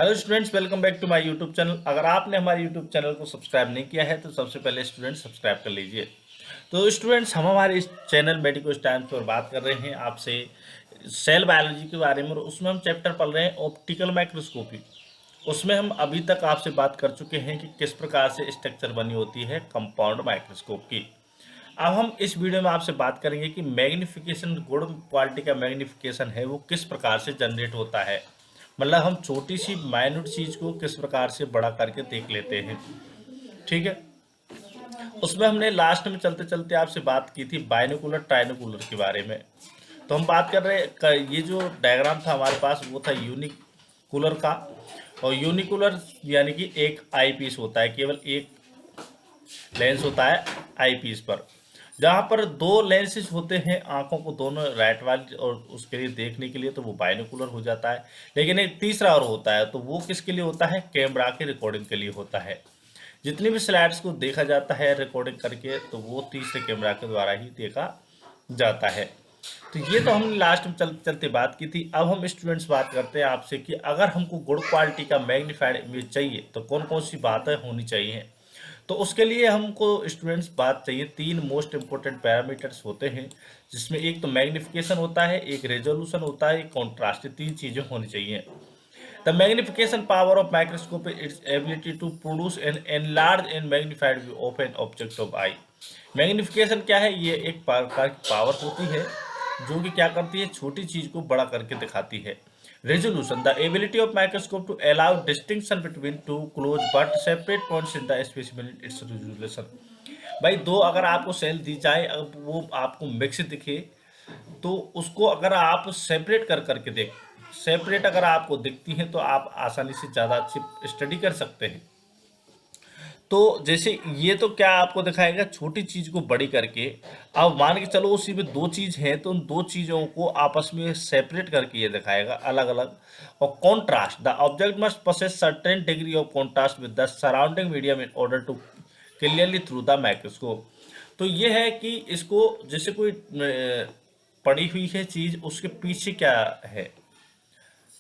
Hello students, welcome back to my YouTube channel. अगर आपने हमारे यूट्यूब चैनल को सब्सक्राइब नहीं किया है तो सबसे पहले स्टूडेंट सब्सक्राइब कर लीजिए। तो स्टूडेंट्स, हम हमारे इस चैनल मेडिको स्टाइल्स पर बात कर रहे हैं आपसे सेल बायोलॉजी के बारे में, और उसमें हम चैप्टर पढ़ रहे हैं ऑप्टिकल माइक्रोस्कोपी। उसमें हम अभी तक आपसे बात कर चुके हैं कि किस प्रकार से स्ट्रक्चर बनी होती है कंपाउंड माइक्रोस्कोप की। अब हम इस वीडियो में आपसे बात करेंगे कि मैग्निफिकेशन, गुड क्वालिटी का मैग्निफिकेशन है वो किस प्रकार से जनरेट होता है। मतलब हम छोटी सी माइन्यूट चीज को किस प्रकार से बड़ा करके देख लेते हैं। ठीक है। उसमें हमने लास्ट में चलते चलते आपसे बात की थी बाइनोकुलर ट्राइनोकुलर के बारे में। तो हम बात कर रहे ये जो डायग्राम था हमारे पास वो था यूनिकुलर का। और यूनिकुलर यानी कि एक आई पीस होता है, केवल एक लेंस होता है आई पीस पर। जहाँ पर दो लेंसेज होते हैं आंखों को, दोनों राइट वाली और उसके लिए देखने के लिए, तो वो बाइनोकुलर हो जाता है। लेकिन एक तीसरा और होता है, तो वो किसके लिए होता है? कैमरा के रिकॉर्डिंग के लिए होता है। जितनी भी स्लाइड्स को देखा जाता है रिकॉर्डिंग करके, तो वो तीसरे कैमरा के द्वारा ही देखा जाता है। तो ये तो हमने लास्ट में चलते चलते बात की थी। अब हम स्टूडेंट्स बात करते हैं आपसे कि अगर हमको गुड क्वालिटी का मैग्नीफाइड इमेज चाहिए तो कौन कौन सी बातें होनी चाहिए। तो उसके लिए हमको स्टूडेंट्स बात चाहिए, तीन मोस्ट इंपॉर्टेंट पैरामीटर्स होते हैं, जिसमें एक तो मैग्निफिकेशन होता है, एक रेजोल्यूशन होता है, एक कॉन्ट्रास्ट। तीन चीज़ें होनी चाहिए। The magnification power of microscope its ability to produce an enlarge and magnified view of an object of eye. Magnification क्या है? ये एक प्रकार की पावर होती है जो कि क्या करती है, छोटी चीज को बड़ा करके दिखाती है। Resolution the ability of microscope to allow distinction between two close but separate points in the specimen its resolution. भाई दो अगर आपको सेल दी जाए, अब वो आपको मिक्स दिखे, तो उसको अगर आप सेपरेट कर करके देख सेपरेट अगर आपको दिखती हैं तो आप आसानी से ज़्यादा अच्छी स्टडी कर सकते हैं। तो जैसे ये तो क्या आपको दिखाएगा, छोटी चीज को बड़ी करके। अब मान के चलो उसी में दो चीज हैं, तो उन दो चीजों को आपस में सेपरेट करके ये दिखाएगा अलग अलग। और contrast the object must possess certain degree of contrast with the surrounding medium in order to clearly through the microscope. तो ये है कि इसको जैसे कोई पड़ी हुई है चीज, उसके पीछे क्या है,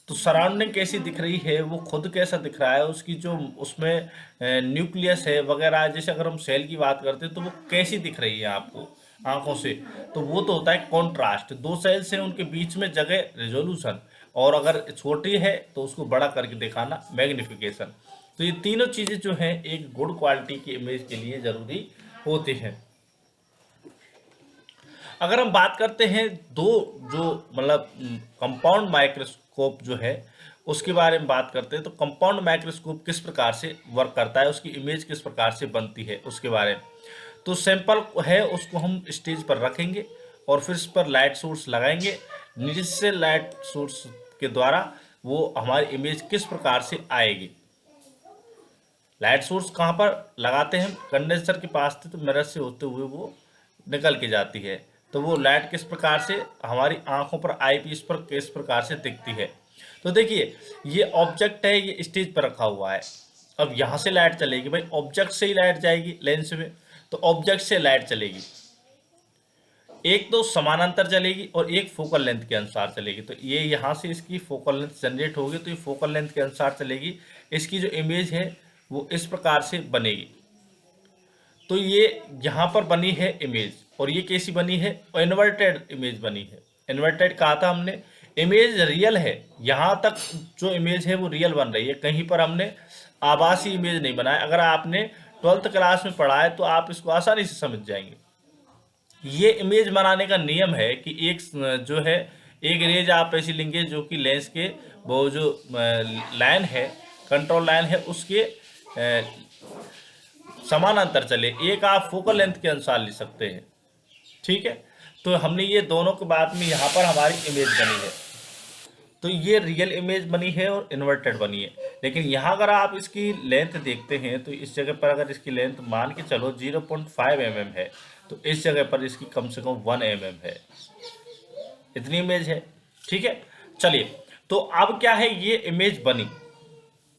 तो सराउंडिंग कैसी दिख रही है, वो खुद कैसा दिख रहा है, उसकी जो उसमें न्यूक्लियस है वगैरह, जैसे अगर हम सेल की बात करते हैं तो वो कैसी दिख रही है आपको आंखों से, तो वो तो होता है कॉन्ट्रास्ट। दो सेल्स हैं उनके बीच में जगह रेजोल्यूशन, और अगर छोटी है तो उसको बड़ा करके दिखाना मैग्निफिकेशन। तो ये तीनों चीज़ें जो हैं एक गुड क्वालिटी की इमेज के लिए ज़रूरी होती हैं। अगर हम बात करते हैं दो जो मतलब कंपाउंड माइक्रोस्कोप जो है उसके बारे में बात करते हैं, तो कंपाउंड माइक्रोस्कोप किस प्रकार से वर्क करता है, उसकी इमेज किस प्रकार से बनती है उसके बारे में। तो सैंपल है उसको हम स्टेज पर रखेंगे और फिर इस पर लाइट सोर्स लगाएंगे। नीचे से लाइट सोर्स के द्वारा वो हमारी इमेज किस प्रकार से आएगी। लाइट सोर्स कहाँ पर लगाते हैं? कंडेंसर के पास थे, तो मिरर से होते हुए वो निकल के जाती है। तो वो लाइट किस प्रकार से हमारी आंखों पर, आई पीस पर किस प्रकार से दिखती है। तो देखिए, ये ऑब्जेक्ट है, ये स्टेज पर रखा हुआ है। अब यहाँ से लाइट चलेगी, भाई ऑब्जेक्ट से ही लाइट जाएगी लेंस में, तो ऑब्जेक्ट से लाइट चलेगी, एक तो समानांतर चलेगी और एक फोकल लेंथ के अनुसार चलेगी। तो ये यहाँ से इसकी फोकल लेंथ जनरेट होगी, तो ये फोकल लेंथ के अनुसार चलेगी। इसकी जो इमेज है वो इस प्रकार से बनेगी। तो ये यहाँ पर बनी है इमेज, और ये कैसी बनी है? इन्वर्टेड इमेज बनी है। इन्वर्टेड कहा था हमने, इमेज रियल है, यहाँ तक जो इमेज है वो रियल बन रही है, कहीं पर हमने आभासी इमेज नहीं बनाया। अगर आपने 12th क्लास में पढ़ा है तो आप इसको आसानी से समझ जाएंगे। ये इमेज बनाने का नियम है कि एक जो है, एक रेज आप ऐसी लेंगे जो कि लेंस के वो जो लाइन है, कंट्रोल लाइन है, उसके समानांतर चले। एक आप फोकल लेंथ के अनुसार ले सकते हैं। ठीक है। तो हमने ये दोनों के बाद में यहाँ पर हमारी इमेज बनी है, तो ये रियल इमेज बनी है और इन्वर्टेड बनी है। लेकिन यहाँ अगर आप इसकी लेंथ देखते हैं तो इस जगह पर अगर इसकी लेंथ मान के चलो 0.5 mm है, तो इस जगह पर इसकी कम से कम 1 mm है। इतनी इमेज है। ठीक है। चलिए, तो अब क्या है, ये इमेज बनी,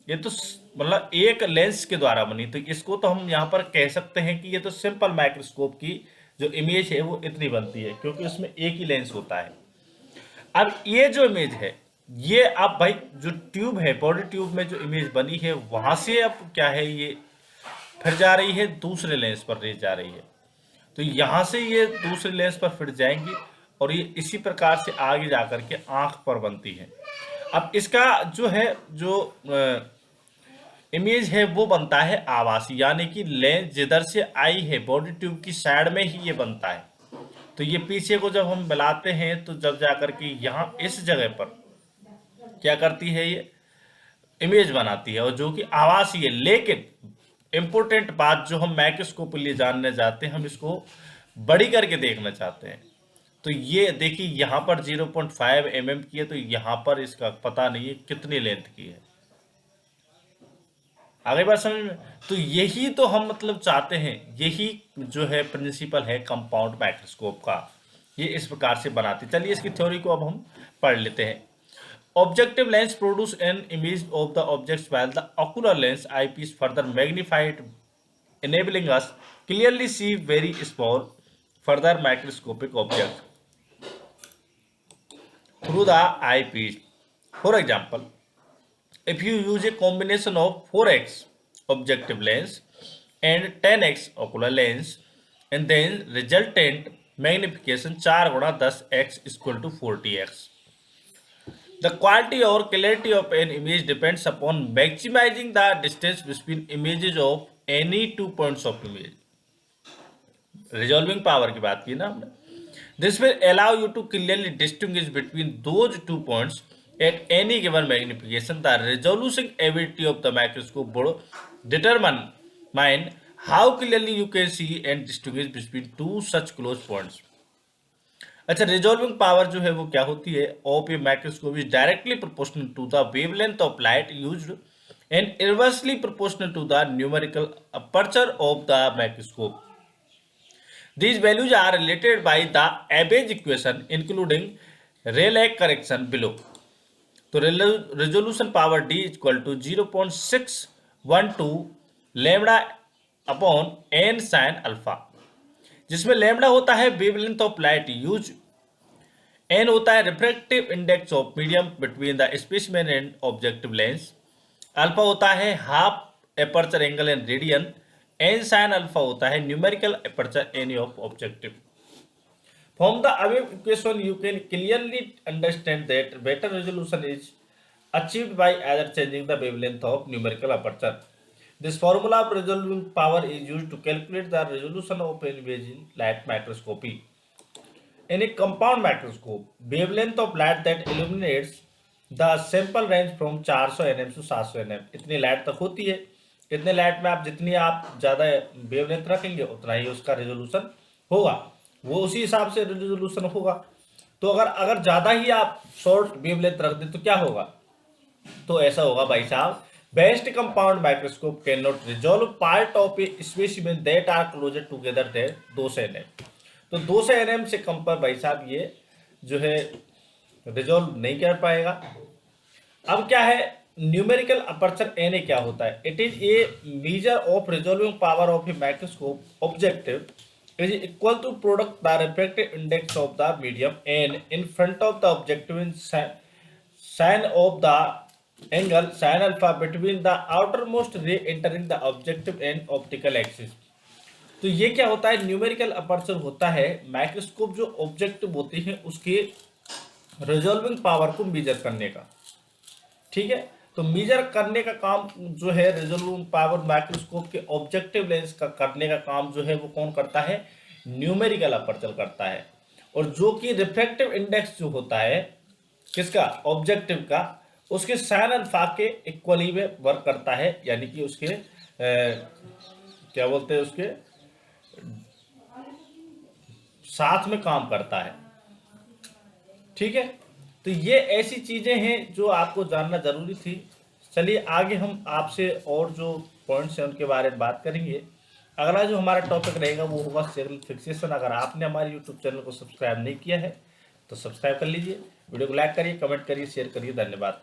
ये तो मतलब एक लेंस के द्वारा बनी, तो इसको तो हम यहाँ पर कह सकते हैं कि ये तो सिंपल माइक्रोस्कोप की जो इमेज है वो इतनी बनती है, क्योंकि उसमें एक ही लेंस होता है। अब ये जो इमेज है ये अब भाई जो ट्यूब है, बॉडी ट्यूब में जो इमेज बनी है वहां से अब क्या है, ये फिर जा रही है दूसरे लेंस पर ले जा रही है। तो यहाँ से ये दूसरे लेंस पर फिर जाएंगी और ये इसी प्रकार से आगे जाकर के आंख पर बनती है। अब इसका जो है जो इमेज है वो बनता है आभासी, यानी कि लेंस जिधर से आई है बॉडी ट्यूब की साइड में ही ये बनता है। तो ये पीछे को जब हम मिलाते हैं तो जब जाकर के यहाँ इस जगह पर क्या करती है, ये इमेज बनाती है और जो कि आभासी है। लेकिन इंपॉर्टेंट बात जो हम माइक्रोस्कोप के लिए जानने जाते हैं, हम इसको बड़ी करके देखना चाहते हैं। तो ये देखिए यहाँ पर 0.5 mm की है, तो यहाँ पर इसका पता नहीं है कितनी लेंथ की है। आगे बात समझ में? तो यही तो हम मतलब चाहते हैं, यही जो है प्रिंसिपल है कंपाउंड माइक्रोस्कोप का, ये इस प्रकार से बनाती। चलिए इसकी थ्योरी को अब हम पढ़ लेते हैं। Objective lens produce an image of the objects while the ocular lens eyepiece further magnified, enabling us clearly see very small further microscopic objects through the eyepiece. For example, if you use a combination of 4x objective lens and 10x ocular lens and then resultant magnification 4 गुणा 10x equal to 40x. The quality or clarity of an image depends upon maximizing the distance between images of any 2 points of image. Resolving power की बात की ना हमने. This will allow you to clearly distinguish between those 2 points at any given magnification. The resolution ability of the microscope would determine how clearly you can see and distinguish between two such close points. अच्छा, resolving power जो है वो क्या होती है of a microscope is directly proportional to the wavelength of light used and inversely proportional to the numerical aperture of the microscope. These values are related by the Abbe equation including Rayleigh correction below. तो resolution power D equal to 0.612 lambda upon n sin alpha, जिसमें lambda होता है wavelength of light use, n होता है refractive index of medium between the specimen and objective lens, alpha होता है half aperture angle in radian, n sine alpha होता है numerical aperture n of objective. From the above equation you can clearly understand that better resolution is achieved by either changing the wavelength of numerical aperture. This formula of resolving power is used to calculate the resolution of an image in light microscopy. In a compound microscope, wavelength of light that illuminates the sample range from 400 nm to 700 nm. इतनी light तक होती है. इतने light में आप जितनी आप ज़्यादा वेवलेंथ रखेंगे उतना ही उसका रेजोल्यूशन होगा, वो उसी हिसाब से रेजोल्यूशन होगा. तो अगर ज़्यादा ही आप शॉर्ट वेवलेंथ रख दें तो क्या होगा, तो ऐसा होगा भाई साहब, best compound microscope can not resolve part of a specimen that are closer together than 200 nm. तो 200 nm से कम पर भाई साहब ये जो है रिजॉल्व नहीं कर पाएगा. अब क्या है न्यूमेरिकल अपर्चर एन क्या होता है, it is a measure of resolving power of a microscope objective is equal to product the refractive index of the medium n in front of the objective in sine of the angle sin alpha between the outermost ray entering the objective and optical axis. तो ये क्या होता है, numerical aperture होता है microscope जो objective होते हैं उसके रिजॉल्विंग पावर को मेजर करने का. ठीक है, तो मेजर करने का काम जो है रिजॉल्विंग पावर माइक्रोस्कोप के ऑब्जेक्टिव लेंस का करने का काम जो है वो कौन करता है, न्यूमेरिकल अपर्चर करता है. और जो कि रिफ्रैक्टिव इंडेक्स जो होता है किसका, ऑब्जेक्टिव का, उसके साइन अल्फा के इक्वली में वर्क करता है, यानी कि उसके क्या बोलते हैं, उसके साथ में काम करता है. ठीक है, तो ये ऐसी चीजें हैं जो आपको जानना जरूरी थी. चलिए आगे हम आपसे और जो पॉइंट्स हैं उनके बारे में बात करेंगे. अगला जो हमारा टॉपिक रहेगा वो होगा सिग्नल फिक्सेशन. अगर आपने हमारे यूट्यूब चैनल को सब्सक्राइब नहीं किया है तो सब्सक्राइब कर लीजिए, वीडियो को लाइक करिए, कमेंट करिए, शेयर करिए. धन्यवाद.